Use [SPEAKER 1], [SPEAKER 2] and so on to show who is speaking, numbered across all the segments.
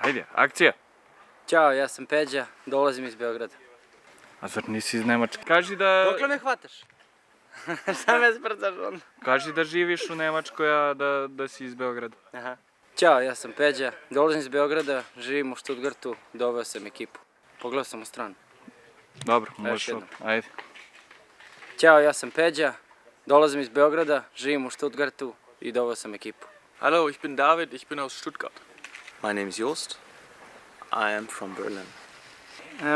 [SPEAKER 1] Ajde, akcija.
[SPEAKER 2] Ćao, ja sam Peđa, dolazim iz Beograda.
[SPEAKER 1] A zar nisi iz Nemačke? Kaži da...
[SPEAKER 2] Dokle me hvataš? Šta me sprcaš onda?
[SPEAKER 1] Kaži da živiš u Nemačkoj, a da si iz Beograda.
[SPEAKER 2] Aha. Ćao, ja sam Peđa, dolazim iz Beograda, živim u Stuttgartu, doveo sam ekipu. Pogledao sam u stranu.
[SPEAKER 1] Dobro, možeš od... Ajde.
[SPEAKER 2] Ćao, ja sam Peđa, dolazim iz Beograda, živim u Stuttgartu i doveo sam ekipu.
[SPEAKER 3] Hallo, ich bin David, ich bin aus Stuttgart.
[SPEAKER 4] My name is Jost. I am from Berlin.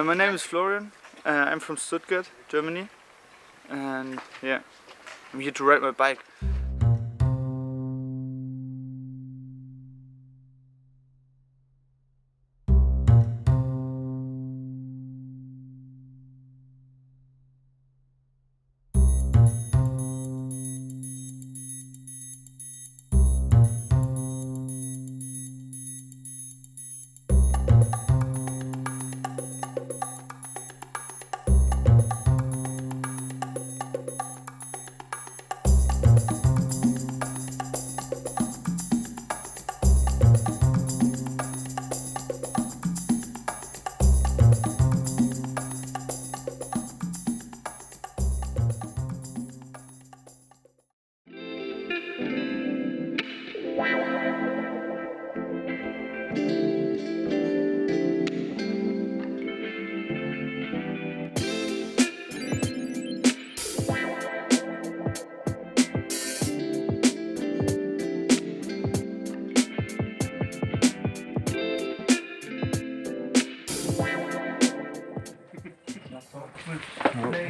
[SPEAKER 5] My name is Florian. I'm from Stuttgart, Germany. And yeah, I'm here to ride my bike.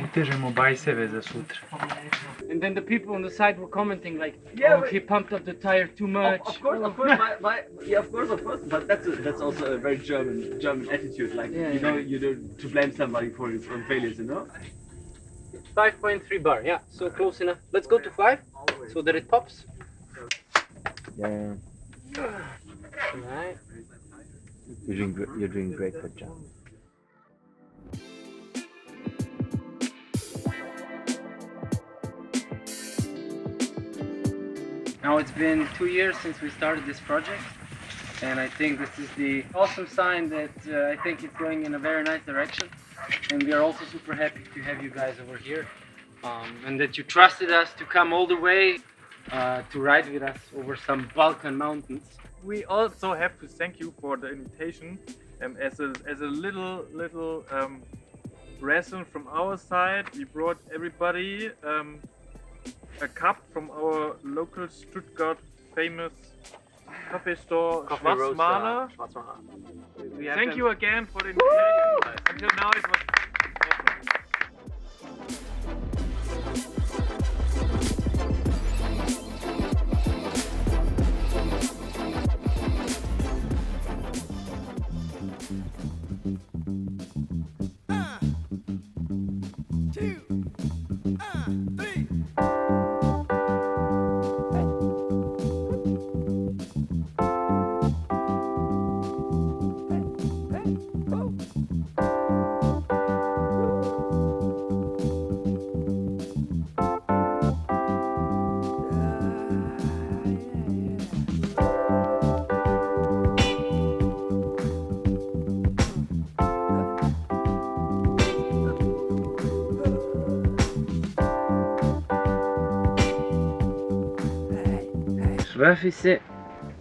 [SPEAKER 6] Utežemo bajseve za sutra.
[SPEAKER 2] And then the people on the side were commenting like, oh, he pumped up the tire too much.
[SPEAKER 7] Of course, yeah, of course. But that's also a very German attitude. Like you don't to blame somebody for his own failures, you know.
[SPEAKER 2] 5.3 bar, yeah, so close enough. Let's go to 5, so that it pops.
[SPEAKER 4] Yeah.
[SPEAKER 2] Right.
[SPEAKER 4] You're doing great, Peđa.
[SPEAKER 2] Now it's been 2 years since we started this project, and I think this is the awesome sign that I think it's going in a very nice direction. And we are also super happy to have you guys over here, and that you trusted us to come all the way to ride with us over some Balkan mountains.
[SPEAKER 1] We also have to thank you for the invitation. As a little present from our side, we brought everybody a cup from our local Stuttgart famous coffee store, Schwarzmaler. Thank you again for the invitation. Until now it was
[SPEAKER 2] Šrafi se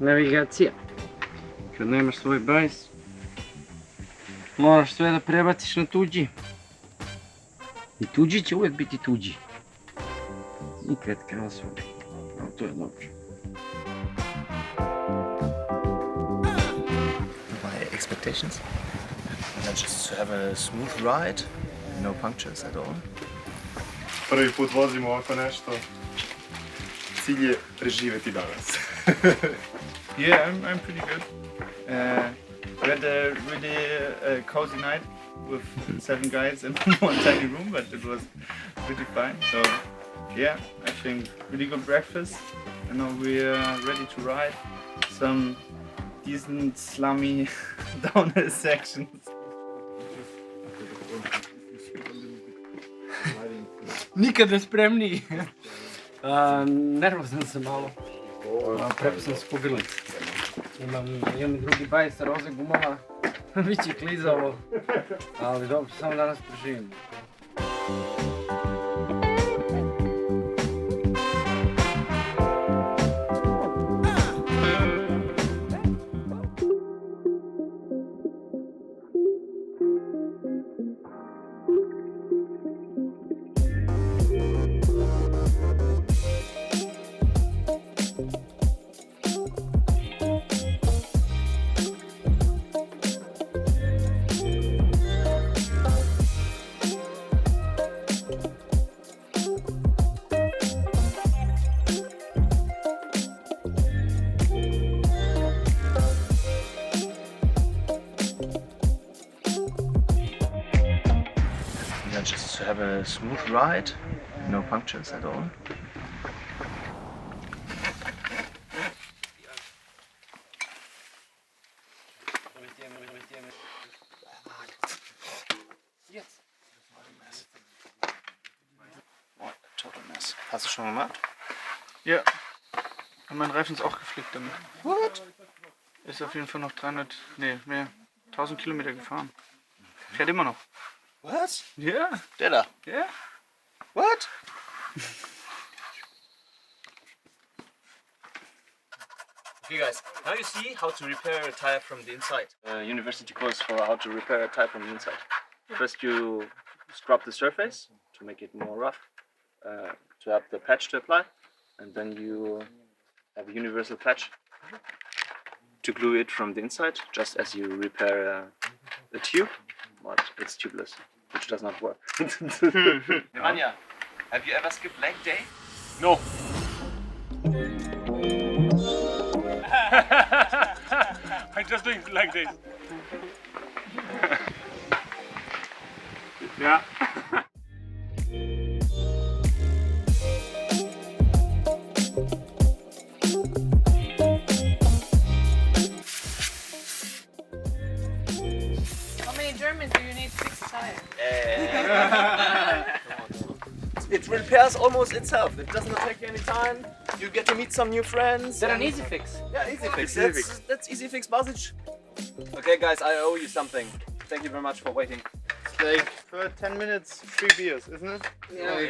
[SPEAKER 2] navigacija. Kad nemaš svoj bajs, moraš sve da prebaciš na tuđi. I tuđi će uvijek biti tuđi. Nikad kao svoj. Ali to je dobro.
[SPEAKER 4] My expectations? Just to have a smooth ride, no punctures at all.
[SPEAKER 5] Prvi put vozimo ovako nešto. Cilj je preživjeti danas. Yeah, I'm pretty good. We had a really cozy night with 7 guys in one tiny room, but it was pretty fine. So yeah, I think really good breakfast. And now we are ready to ride some decent slummy downhill sections.
[SPEAKER 2] Nikada spremniji. Nervozan sam malo. Prepao sam se po grlici. Imam drugi bajs roze gumama. Biće klizavo. Ali dobro, samo danas preživimo.
[SPEAKER 4] Just to have a smooth ride, no punctures at all. Total mess. Hast du schon gemacht?
[SPEAKER 5] Ja. Und mein Reifen ist auch geflickt damit.
[SPEAKER 4] What?
[SPEAKER 5] Ist auf jeden Fall noch 1000 Kilometer gefahren. Fährt immer noch.
[SPEAKER 4] What?
[SPEAKER 5] Ja.
[SPEAKER 4] Der da?
[SPEAKER 5] Ja.
[SPEAKER 4] What? Okay guys, now you see how to repair a tire from the inside. University course for how to repair a tire from the inside. First you scrub the surface to make it more rough, to have the patch to apply, and then you have a universal patch to glue it from the inside, just as you repair a tube, but it's tubeless, which does not work. Nemanja, have you ever skipped leg day?
[SPEAKER 5] No. I'm just doing like this. Yeah.
[SPEAKER 8] How many Germans do you need to fix a tire?
[SPEAKER 4] It repairs almost itself. It does not take you any time. You get to meet some new friends.
[SPEAKER 2] Is that an easy fix?
[SPEAKER 4] Yeah, easy fix. That's easy fix, Basic. Okay, guys, I owe you something. Thank you very much for waiting.
[SPEAKER 5] Like for 10 minutes, 3 beers, isn't it?
[SPEAKER 4] Yeah.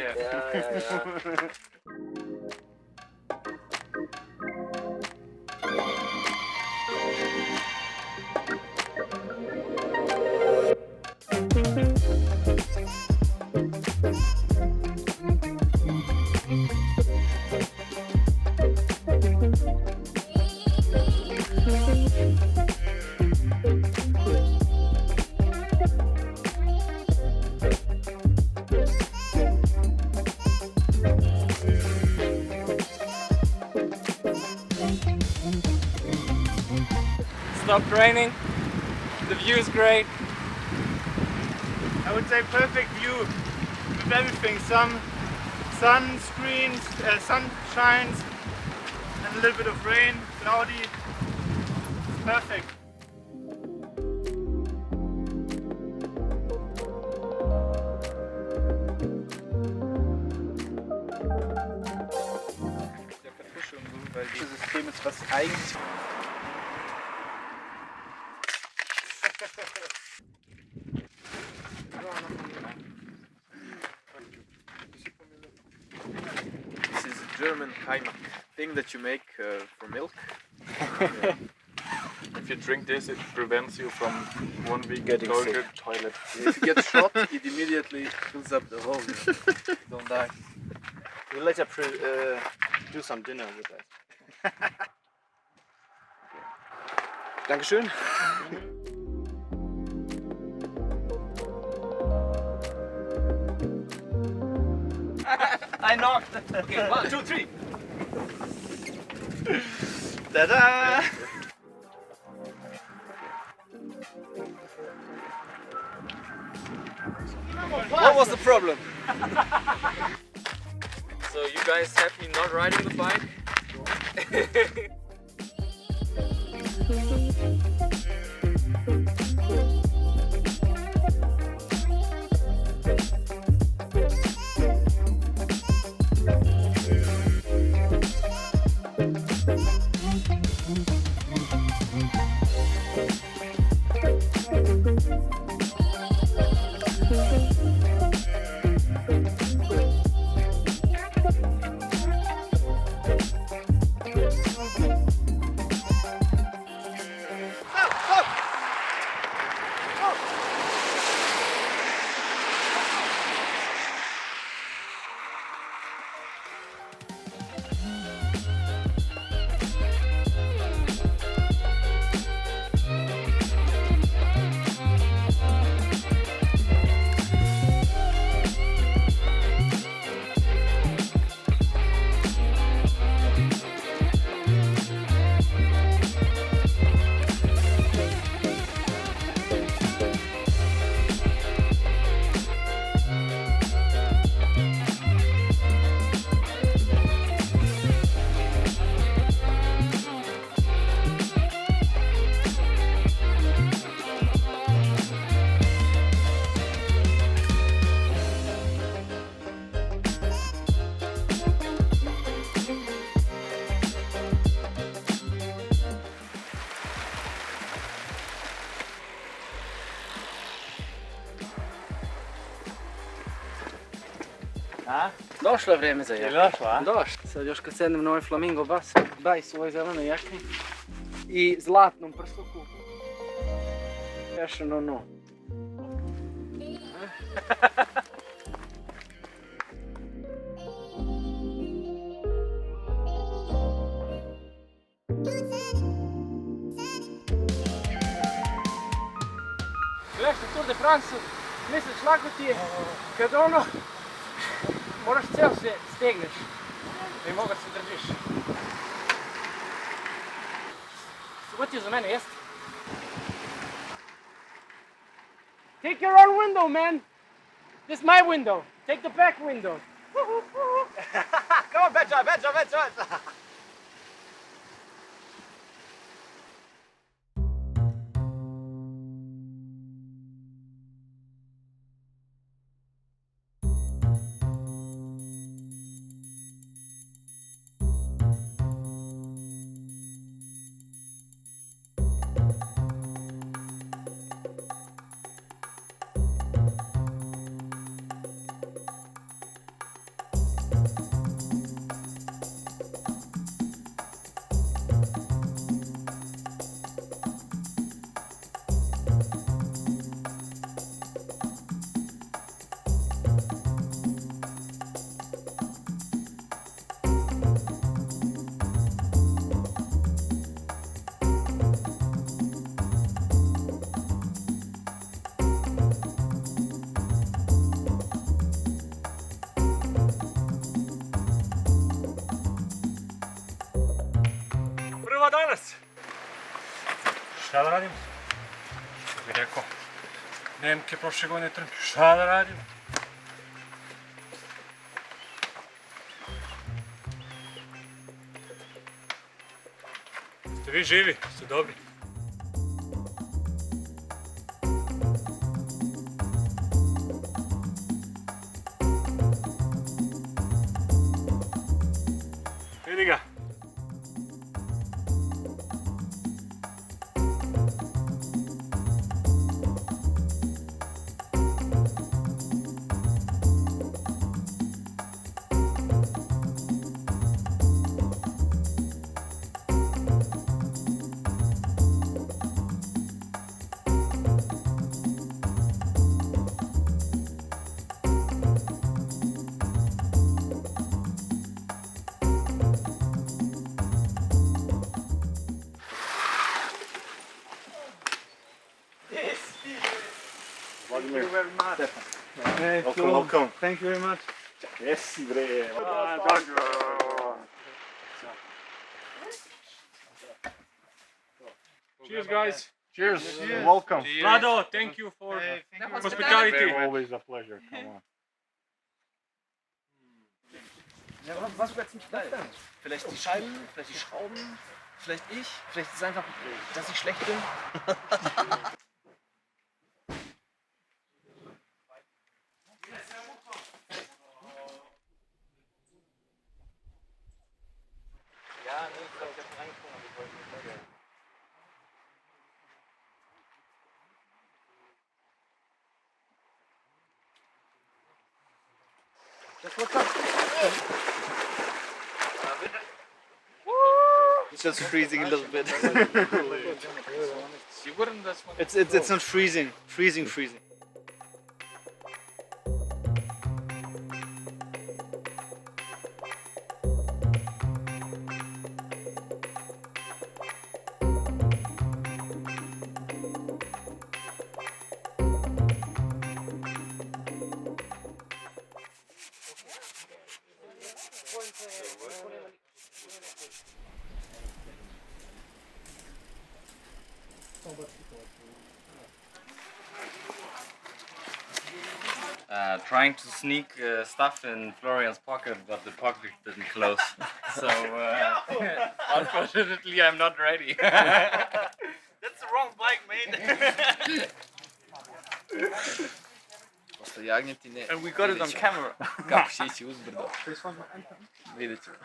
[SPEAKER 2] Stopped raining. The view is great.
[SPEAKER 5] I would say perfect view with everything. Some sun screens, sun shines, and a little bit of rain, cloudy. It's perfect. Der Kartusche und so, weil dieses System ist was eigentlich.
[SPEAKER 3] This is a German Heimat thing that you make from milk. If you drink this, it prevents you from 1 week
[SPEAKER 4] Getting
[SPEAKER 3] going
[SPEAKER 4] sick.
[SPEAKER 3] to the toilet. If you get shot, it immediately fills up the hole. You don't die.
[SPEAKER 4] We'll later do some dinner with that. Dankeschön. I knocked. Okay, 1, 2, 3. Ta-da! What was the problem?
[SPEAKER 3] So you guys happy not riding the bike?
[SPEAKER 2] A? Došlo je vrijeme za jaknu.
[SPEAKER 4] Je došlo, a?
[SPEAKER 2] Došlo. Sad još kad sednem na ovaj flamingo bajs u ovoj zelenoj jakni i zlatnom prsuku. Još no. Gledaš na Tour de France, misliš lako ti je kad ono moraš ceo se stegneš da i moga se držiš. Ugotio za mene, jeste? Take your own window, man! This is my window. Take the back window.
[SPEAKER 4] Come on, Benja!
[SPEAKER 6] Danas. Šta da radimo? Što bi rekao, Nemke prošle godine trpi. Šta da radimo? Ste vi živi? Ste dobri? Vidi ga.
[SPEAKER 5] Thank you very much. Hey, welcome. Thank you very much. Jesi bre.
[SPEAKER 6] Cheers, guys.
[SPEAKER 5] Cheers. Welcome.
[SPEAKER 6] Vlado, thank you for hospitality.
[SPEAKER 5] Always a pleasure. Come on.
[SPEAKER 4] Ja, was du jetzt nicht da? Vielleicht die Scheiben, vielleicht die Schrauben, vielleicht ich, vielleicht ist es einfach, dass ich schlecht bin. Ja, nee, ich glaube, ich habe reingekommen, aber ich wollte nicht weiter.
[SPEAKER 2] That's what's up.
[SPEAKER 3] It's just freezing a little bit. It's not freezing. Freezing.
[SPEAKER 9] Trying to sneak stuff in Florian's pocket, but the pocket didn't close. So unfortunately, I'm not ready.
[SPEAKER 4] That's the wrong bike, mate.
[SPEAKER 3] And we got it on camera. Kako će ići uzbrdo. Vidjet ćemo.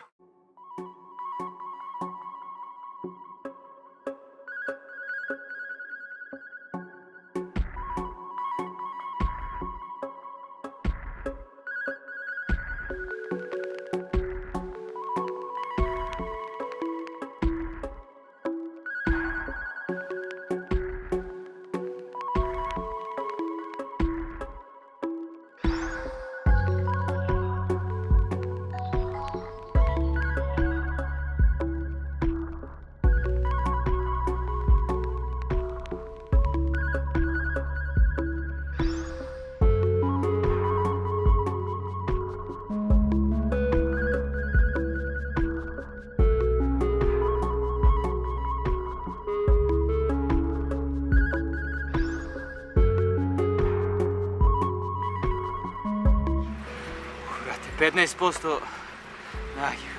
[SPEAKER 2] 15% nage.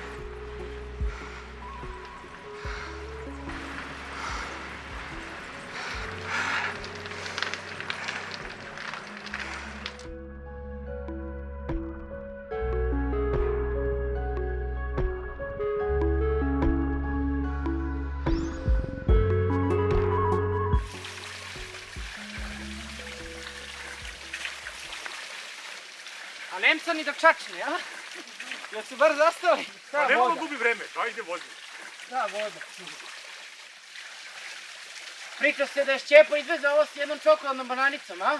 [SPEAKER 2] A Nemca ni da čačne, a? Jel se bar zastavi?
[SPEAKER 6] Pa nemamo gubi vreme, ajde vozi.
[SPEAKER 2] Da, voda. Priča se da je Šćepo izvezao ovo s jednom čokoladnom bananicom, a?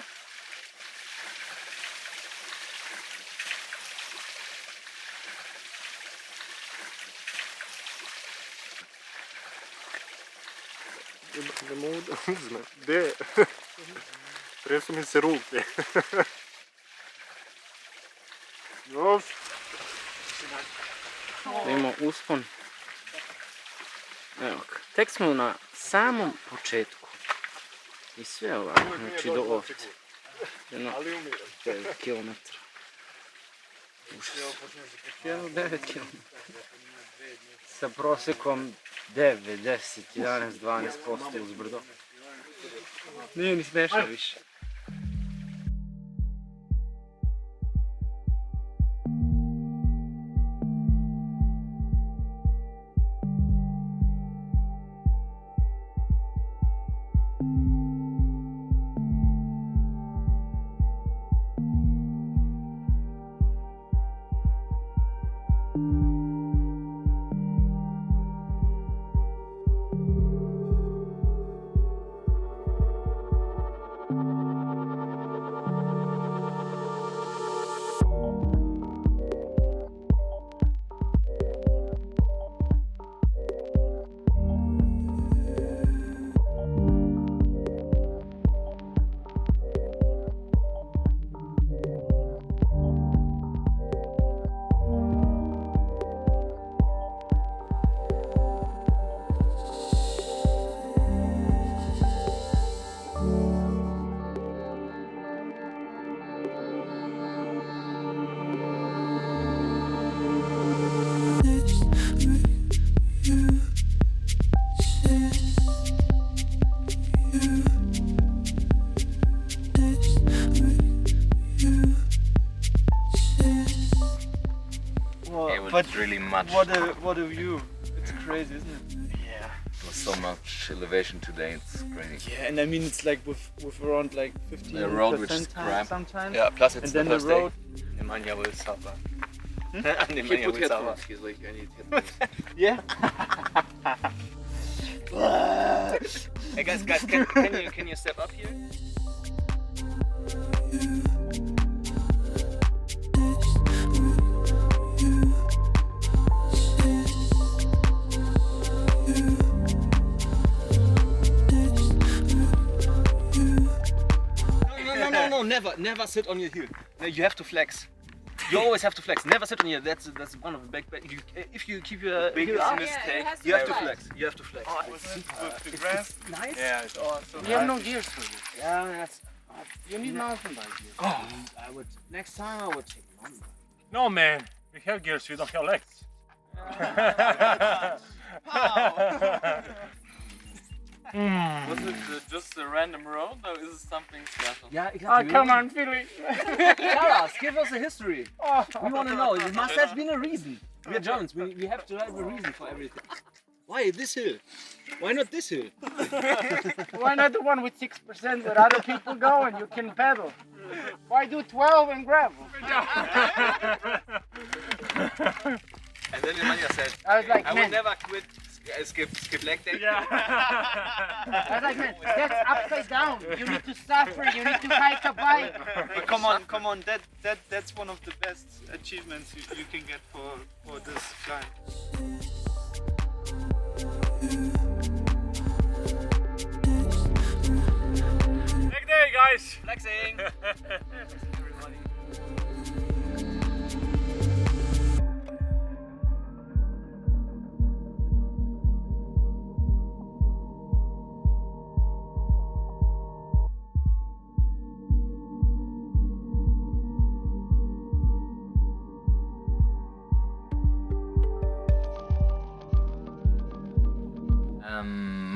[SPEAKER 5] Ne mogu da uzmem. Gde? Tresu mi se ruke. Još.
[SPEAKER 2] Imamo uspon. Evo ga. Tek smo na samom početku. I sve ovako, znači do ovdje. Jedno 9 kilometra. Užas. 9 kilometra. Sa prosekom 9, 10, 11, 12% uz brdo. Nije ni smešno više.
[SPEAKER 3] But really much.
[SPEAKER 2] What a view. It's crazy, isn't it?
[SPEAKER 3] Yeah. It was so much elevation today, it's crazy.
[SPEAKER 2] Yeah, and I mean it's like with around like 15%
[SPEAKER 3] The road which is crap.
[SPEAKER 2] sometimes.
[SPEAKER 3] Yeah, plus it's
[SPEAKER 2] and then
[SPEAKER 3] the
[SPEAKER 2] the
[SPEAKER 3] first
[SPEAKER 2] road.
[SPEAKER 3] day. Nemanja will suffer.
[SPEAKER 4] He put headphones. He's like, I need headphones.
[SPEAKER 2] Yeah.
[SPEAKER 4] Hey guys, can you step up here? No, never sit on your heel. No, you have to flex. You always have to flex. Never sit on your. That's one of the big. If you keep your heel up,
[SPEAKER 8] mistake.
[SPEAKER 4] you have to flex. You have to flex.
[SPEAKER 5] Oh, with the grass.
[SPEAKER 2] Nice.
[SPEAKER 5] Yeah, it's awesome.
[SPEAKER 2] You have no gears for this. Yeah, that's. You need mountain bike gears.
[SPEAKER 6] Oh.
[SPEAKER 2] I would. Next time I would take mountain bike.
[SPEAKER 6] No man, we have gears, we don't have legs.
[SPEAKER 3] Was it just a random road or is it something special?
[SPEAKER 2] Yeah, exactly.
[SPEAKER 6] Come on, Philly.
[SPEAKER 4] Tell us. Give us a history. We want to know. It must have been a reason. We are Germans. We have to have a reason for everything. Why this hill? Why not this hill?
[SPEAKER 2] Why not the one with 6% where other people go and you can pedal? Why do 12 and gravel?
[SPEAKER 4] And then Nemanja said,
[SPEAKER 2] I was like,
[SPEAKER 4] I will
[SPEAKER 2] man.
[SPEAKER 4] never quit. Skip leg day.
[SPEAKER 2] I was like, man, that's upside down. You need to suffer. You need to hike a bike.
[SPEAKER 10] But come on, that's one of the best achievements you can get for this climb.
[SPEAKER 6] Leg day, guys.
[SPEAKER 4] Flexing.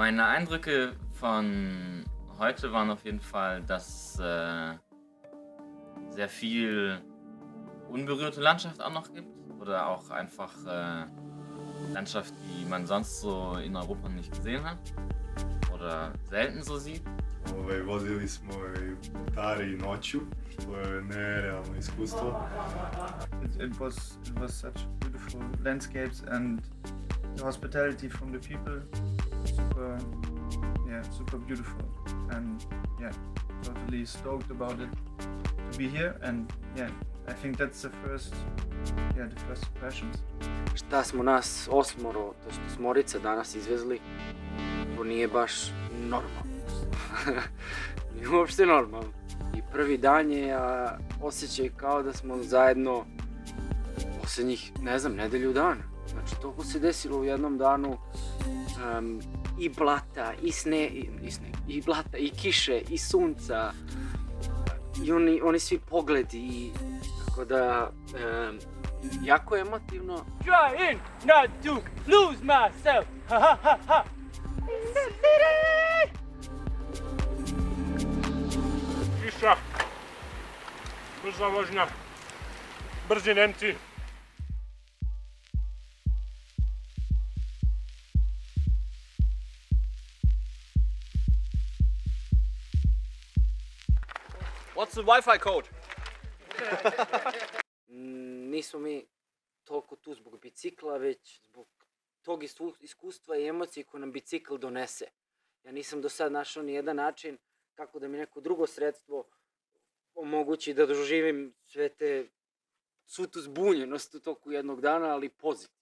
[SPEAKER 9] Meine Eindrücke von heute waren auf jeden Fall, dass sehr viel unberührte Landschaft auch noch gibt. Oder auch einfach Landschaft, die man sonst so in Europa nicht gesehen hat. Oder selten so sieht.
[SPEAKER 5] Vozili smo i putari noću, što je nerealno iskustvo.
[SPEAKER 10] It was such beautiful landscapes and the hospitality from the people, super beautiful, and totally stoked about it to be here, and I think that's the first impressions.
[SPEAKER 2] Šta smo nas osmoro, to jest osmorica danas izvezli, to nije baš normalno. Nije uopšte normalno. I prvi dan je osjećaj kao da smo zajedno posljednjih, ne znam, nedelju dana. Znači, toliko se desilo u jednom danu, i blata, i blata, i kiše, i sunca, i oni svi pogledi, tako da, jako emotivno.
[SPEAKER 11] Trying not to lose myself, ha ha ha ha!
[SPEAKER 6] Kiša, brza vožnja, brzi Nemci.
[SPEAKER 3] What's the Wi-Fi code?
[SPEAKER 2] Nismo mi toliko tu zbog bicikla, već zbog tog iskustva i emocije koje nam bicikl donese. Ja nisam do sad našao ni jedan način kako da mi neko drugo sredstvo omogući da doživim svu tu zbunjenost u toku jednog dana, ali pozitivno.